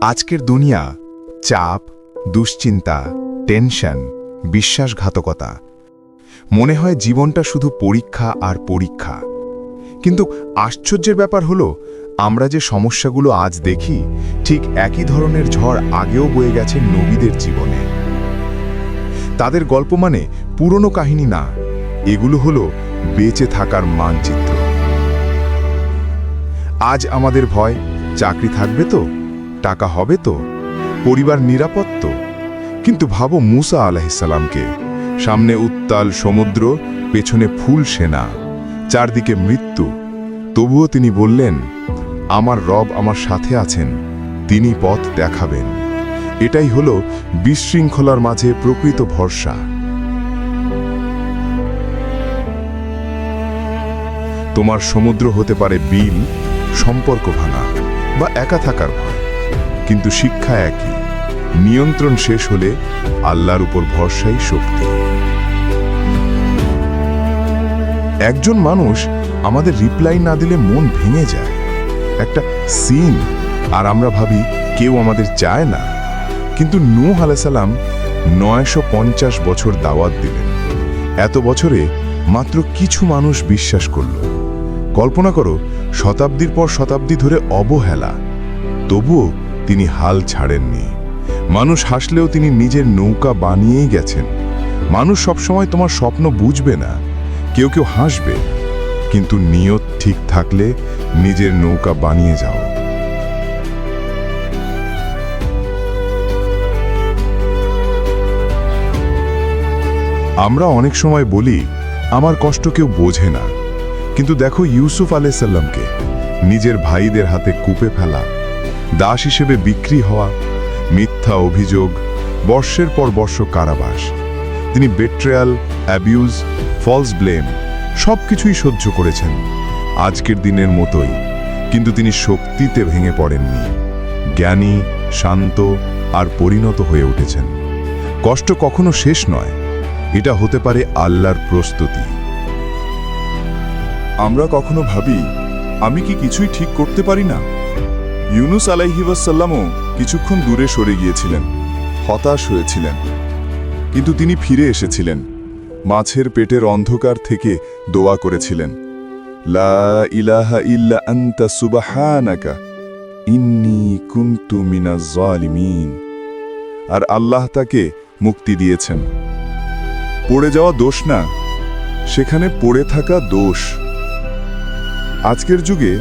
আজকের দুনিয়া চাপ, দুশ্চিন্তা, টেনশন, বিশ্বাসঘাতকতা। মনে হয় জীবনটা শুধু পরীক্ষা আর পরীক্ষা। কিন্তু আশ্চর্যের ব্যাপার হলো, আমরা যে সমস্যাগুলো আজ দেখি, ঠিক একই ধরনের ঝড় আগেও বয়ে গেছে নবীদের জীবনে। তাদের গল্প মানে পুরনো কাহিনী না, এগুলো হলো বেঁচে থাকার মানচিত্র। আজ আমাদের ভয়, চাকরি থাকবে তো, টাকা হবে তো, পরিবার নিরাপদ তো। কিন্তু ভাবো মুসা আলাইহিসসালামকে, সামনে উত্তাল সমুদ্র, পেছনে ফুল সেনা, চারদিকে মৃত্যু। তবুও তিনি বললেন, আমার রব আমার সাথে আছেন, তিনি পথ দেখাবেন। এটাই হলো বিশৃঙ্খলার মাঝে প্রকৃত ভরসা। তোমার সমুদ্র হতে পারে বিল, সম্পর্ক ভাঙা বা একা থাকার ভয়, কিন্তু শিক্ষা একই, নিয়ন্ত্রণ শেষ হলে আল্লাহর উপর ভরসাই শক্তি। একজন মানুষ আমাদের রিপ্লাই না দিলে মন ভেঙে যায়, একটা সিন, আর আমরা ভাবি কেউ আমাদের চায় না। কিন্তু নূহ আলাইহিস সালাম 950 বছর দাওয়াত দিলেন, এত বছরে মাত্র কিছু মানুষ বিশ্বাস করল। কল্পনা করো, শতাব্দীর পর শতাব্দী ধরে অবহেলা, তবুও তিনি হাল ছাড়েননি। মানুষ হাসলেও তিনি নিজের নৌকা বানিয়েই গেছেন। মানুষ সবসময় তোমার স্বপ্ন বুঝবে না, কেউ কেউ হাসবে, কিন্তু নিয়ত ঠিক থাকলে নিজের নৌকা বানিয়ে যাও। আমরা অনেক সময় বলি, আমার কষ্ট কেউ বোঝে না, কিন্তু দেখো ইউসুফ আলাইহিস সালামকে, নিজের ভাইদের হাতে কূপে ফেলা, দাস হিসেবে বিক্রি হওয়া, মিথ্যা অভিযোগ, বর্ষের পর বর্ষ কারাবাস। তিনি বেট্রেয়াল, অ্যাবিউজ, ফলস ব্লেম সবকিছুই সহ্য করেছেন, আজকের দিনের মতোই। কিন্তু তিনি শক্তিতে ভেঙে পড়েননি, জ্ঞানী, শান্ত আর পরিণত হয়ে উঠেছেন। কষ্ট কখনো শেষ নয়, এটা হতে পারে আল্লাহর প্রস্তুতি। আমরা কখনো ভাবি, আমি কি কিছুই ঠিক করতে পারি না? ইউনুস আলাইহিওয়াসাল্লামও কিছুক্ষণ দূরে সরে গিয়েছিলেন, হতাশ হয়েছিলেন, কিন্তু তিনি ফিরে এসেছিলেন। মাছের পেটের অন্ধকার থেকে দোয়া করেছিলেন, লা ইলাহা ইল্লা আনতা সুবহানাকা ইন্নী কুনতু মিনাজ জালিমিন। আর আল্লাহ তাকে মুক্তি দিয়েছেন। পড়ে যাওয়া দোষ না, সেখানে পড়ে থাকা দোষ। আজকের যুগে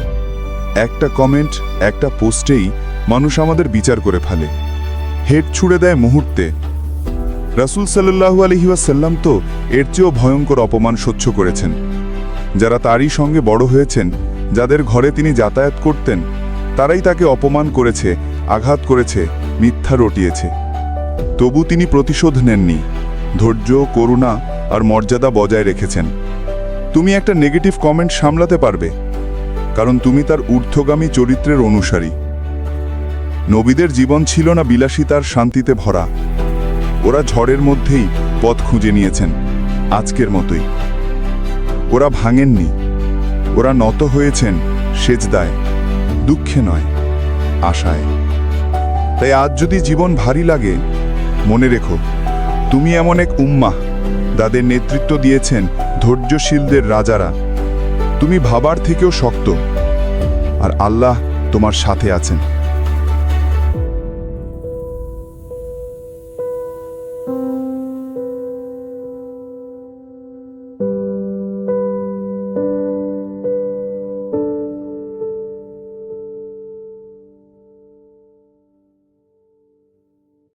একটা কমেন্ট, একটা পোস্টেই মানুষ আমাদের বিচার করে ফেলে, হেড ছুড়ে দেয় মুহূর্তে। রাসূল সাল্লাল্লাহু আলাইহি ওয়াসাল্লাম তো এর চেয়েও ভয়ঙ্কর অপমান সহ্য করেছেন। যারা তারই সঙ্গে বড় হয়েছেন, যাদের ঘরে তিনি যাতায়াত করতেন, তারাই তাকে অপমান করেছে, আঘাত করেছে, মিথ্যা রটিয়েছে। তবু তিনি প্রতিশোধ নেননি, ধৈর্য, করুণা আর মর্যাদা বজায় রেখেছেন। তুমি একটা নেগেটিভ কমেন্ট সামলাতে পারবে, কারণ তুমি তার ঊর্ধ্বগামী চরিত্রের অনুসারী। নবীদের জীবন ছিল না বিলাসিতার শান্তিতে ভরা। ওরা ঝড়ের মধ্যেই পথ খুঁজে নিয়েছেন, আজকের মতোই। ওরা ভাঙেননি, ওরা নত হয়েছেন সেজদায়, দুঃখে নয়, আশায়। তাই আজ যদি জীবন ভারী লাগে, মনে রেখো, তুমি এমন এক উম্মাহ, যাদের নেতৃত্ব দিয়েছেন ধৈর্যশীলদের রাজারা। তুমি ভাবার থেকেও শক্ত, আর আল্লাহ তোমার সাথে আছেন।